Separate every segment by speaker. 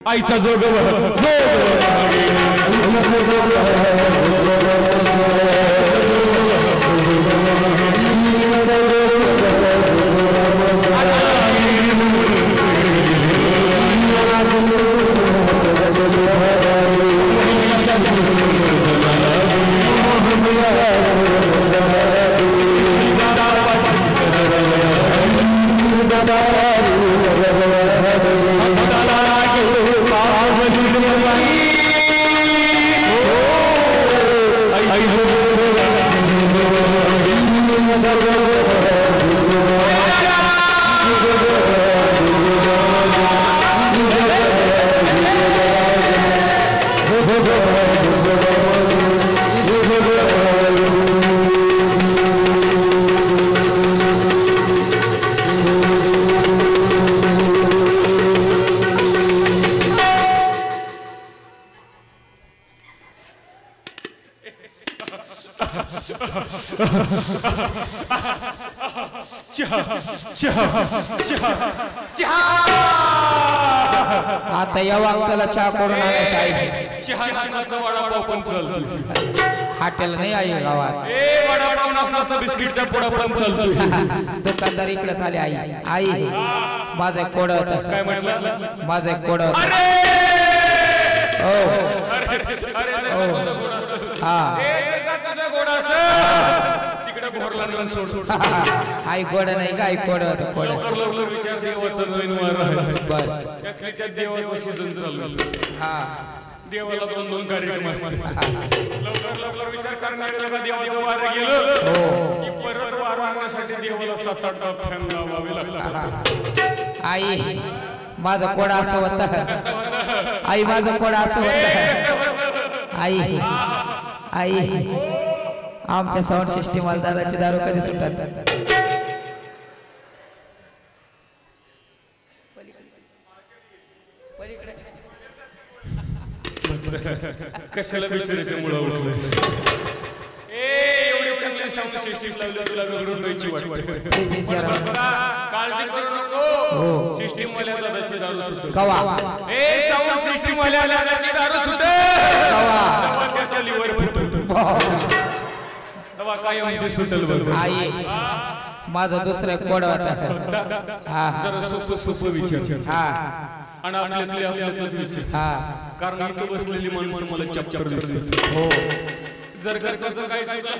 Speaker 1: आईचा जोग
Speaker 2: आता या वाक्याला चहा करून आणायचा आहे.
Speaker 1: चहा नसला वडापाव पण चालतो.
Speaker 2: हॉटेल नाही आहे गावात.
Speaker 1: ए वडापाव नसला बिस्किटचा पुडा पण चालतो.
Speaker 2: दुकानदार इकडे आले. आई आई माझं एक कोड होतं.
Speaker 1: काय म्हटलं?
Speaker 2: माझं एक कोड होतं. आई गोड नाही का? आई कोड होतं. कोड
Speaker 1: लवकर विचार देवाचं जैनवार आहे.
Speaker 2: बर
Speaker 1: त्या देवाचं सीझन चालू.
Speaker 2: हा
Speaker 1: देवाला 2-2 कार्यक्रम असतात. लवकर विचार करण्याला का देवाचं वार गेलं की परत वार आणण्यासाठी देवाला 7-8 फॅन लावावे लागतात.
Speaker 2: आई माझं कोड असं होतं. आई माझं कोड असं होतं. आई आई आमच्या साऊंड सिस्टीम दादाची दारू कधी सुटतात?
Speaker 1: कशाला विचारायचं मुळा उठलंस? एवढी चांगली साऊंड सिस्टीम लावली तुला बिघडून द्यायची वाटते. काळजी करू नको. सिस्टीम वाल्या दादाची दारू सुटेल.
Speaker 2: कवा
Speaker 1: साऊंड सिस्टीम वाल्या दादाची दारू सुटेल. कवा त्याचा लिव्हर फुटेल. तेव्हा काय आमची सुटेल.
Speaker 2: आई माझं दुसरं कोड होता.
Speaker 1: जरा सोपं विचार. आणि आपल्यातच विचार. कारण इथं बसलेली माणसं मला चॅप्टर दिसतात.
Speaker 2: हो
Speaker 1: जर का तुझं काही चुकलं,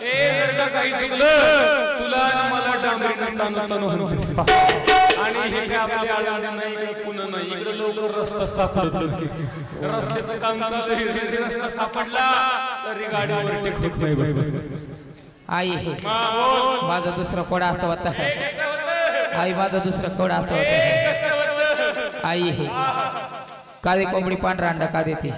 Speaker 1: जर का काही चुकलं तुला आणि मला डांबरीनं ताणू आणि हे काय आपल्या आळंदी नाही, इकडे पुणे नाही, इकडे लवकर रस्ता सापडत नाही. रस्त्याचं काम चालू आहे. जरी रस्ता सापडला तरी गाडी ओव्हरटेक होत नाही.
Speaker 2: आई माझं दुसरं कोड असं होतं. आई माझं दुसरं कोड असं होतं. आई कादी कोंबडी पांढरा अंडा का देते?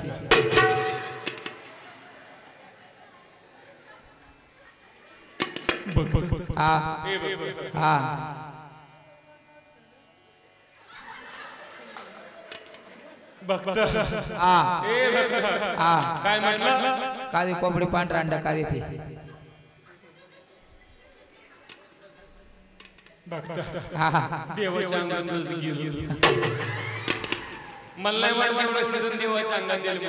Speaker 1: काय म्हटलं?
Speaker 2: कादी कोंबडी पांढरा अंडा का देते?
Speaker 1: देवाच्या अंगात गेलं. मला नाही वाटत एवढं सीझन देवाच्या अंगात गेलं.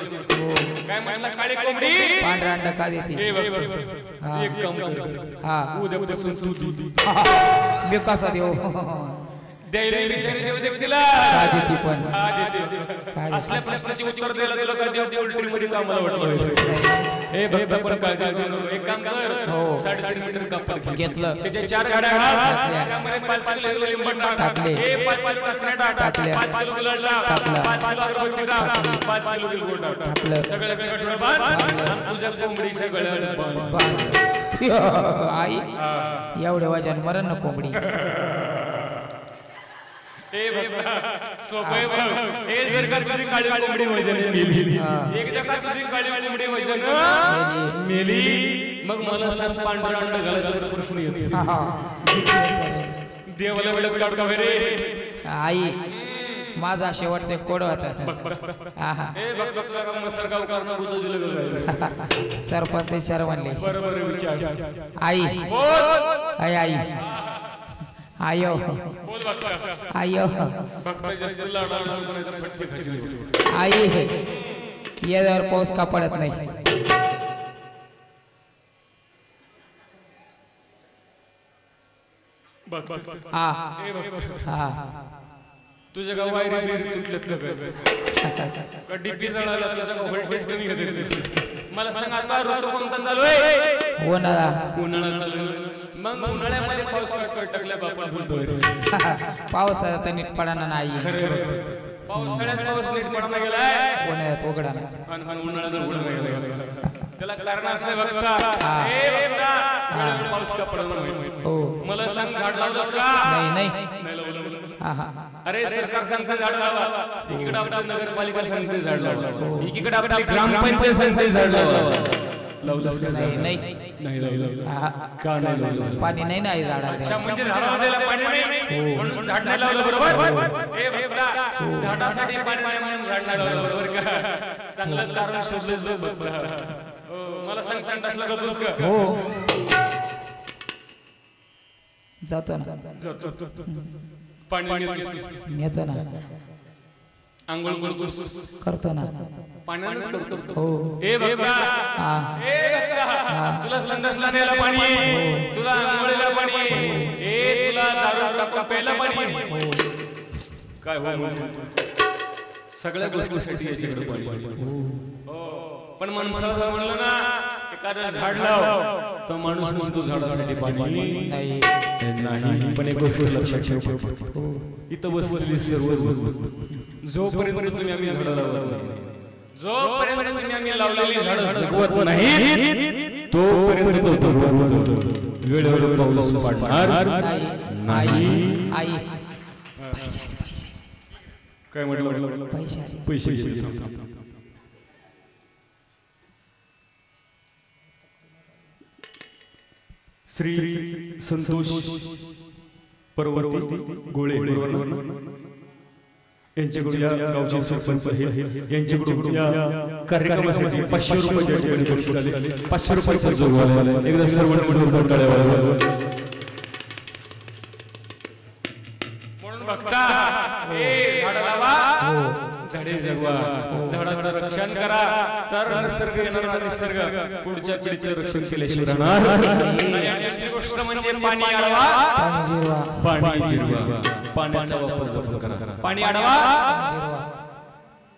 Speaker 1: काय म्हटलं? काळी कोंबडी
Speaker 2: पांढरा अंडा का देते?
Speaker 1: एक काम कर, उद्यापासून तू
Speaker 2: मी कसा देऊ?
Speaker 1: द्यायला विचारी देऊ दे तिला.
Speaker 2: देते पण
Speaker 1: असल्या प्रश्नाची उत्तर द्यायला तुला काय देव पोल्ट्री मध्ये कामाला वाटलं? हे भक्त पण काळजी करू. एक काम कर, 3.5 मीटर कापड
Speaker 2: घेतलं.
Speaker 1: त्याच्या 4 गाड्या घाल. त्यामध्ये 5 किलो लिंबू टाक. 5 किलो कचरा टाक. 5 किलो गुलाल टाक. 5 किलो अगरबत्ती टाक. 5 किलो बिलगुळ टाक. सगळं सगळं बांध. तुझ्या कोंबडी सगळं बांध.
Speaker 2: आई एवढे वजन मरण ना कोंबडी.
Speaker 1: सोपय बघ. हे जर का तुझी काळी कोंबडी वजन मेली, एकदा का तुझी काळी कोंबडी वजन मेली, मग मला सांग पांढरा अंडा घालायचा प्रश्न येतो. देवाला वेळेत काढू का रे?
Speaker 2: आई माझा शेवटचे कोड होता. सरपंच विचार म्हणले.
Speaker 1: बरोबर विचार.
Speaker 2: आई आई आई आयो
Speaker 1: बोल भक्ता
Speaker 2: आयो
Speaker 1: भक्ता जास्त लाडाला नाही तर फटके खाशील
Speaker 2: आई यावर पाऊस का पडत नाही हा हा
Speaker 1: तुझ्या गाव वायरी बिरी तुटलेत का डीपी जळाला तुझा गाव व्होल्टेज कमी होते मला सांग आता ऋतू कोणता चालू आहे उन्हाळा चालू मग उन्हाळ्यामध्ये पाऊस पडतोय टकल्या बापा बोलतोय
Speaker 2: पावसाळ्यात तर नीट पडाना नाही
Speaker 1: पावसाळ्यात पाऊस नीट पडना गेलाय
Speaker 2: पुण्यात उघडा
Speaker 1: आणि उन्हाळ्यात उघडा गेला त्याला कारण असं बघता ए बघता वेळेवर पाऊस का पडना माहिती
Speaker 2: हो
Speaker 1: मला सांग झाड लावलंस का
Speaker 2: नाही
Speaker 1: नाही लावलं
Speaker 2: हा हा
Speaker 1: अरे सरकार सांगते झाड लावा इकडे आपली नगरपालिका सांगते झाड लावा इकडे आपली ग्रामपंचायत सांगते झाड लावा लावलंस का
Speaker 2: नाही
Speaker 1: नाही लावलं का नाही लावलं
Speaker 2: पाणी नाही ना झाडाला
Speaker 1: अच्छा म्हणजे झाडाला द्यायला पाणी नाही म्हणून झाड नाही लावलं बरोबर ए बघता झाडासाठी पाणी नाही म्हणून झाड नाही लावलं बरोबर का चांगलं कारण शोधलेस बघता मला सांग संडासला जातोस का
Speaker 2: हो जातो ना
Speaker 1: जातो पाणी
Speaker 2: नेतो ना
Speaker 1: आंघोळ करतोस
Speaker 2: करतो ना
Speaker 1: पाण्यानेच करतो
Speaker 2: हो
Speaker 1: ए बघता ए बघता तुला संडासला न्यायला पाणी तुला आंघोळीला पाणी ए तुला दारू टाकून प्यायला पाणी काय हो सगळ्या गोष्टीसाठी याच्याकडे पाणी पण माणसाचं म्हणलं ना एखादं झाड लाव तर माणूस म्हणतो झाडासाठी पाणी नाही पण एक गोष्ट लक्षात ठेव इथं बसलेली सर्व जोपर्यंत तुम्ही आम्ही झाडं लावत नाही जोपर्यंत तुम्ही आम्ही लावलेली झाडं जगवत नाही तोपर्यंत तो भगवंत वेळेवर पाऊस पडणार नाही
Speaker 2: आई
Speaker 1: काय म्हटलं पैसे श्री संतोष परवर्ती गोळे यांच्याकडून या गावचे सरपंच यांच्याकडून या कार्यक्रमासाठी 500 रुपये 500 रुपयाचा जोड एकदा सर्व म्हणून बघता झाड लावा झाडे जगवा झाडाचं रक्षण करा तर निसर्ग येणारा निसर्ग पुढच्या पिढीचं रक्षण केल्याशिवाय राहणार दुसरी गोष्ट म्हणजे पाणी अडवा पाणी जिरवा पाण्याचा वापर जपून करा पाणी अडवा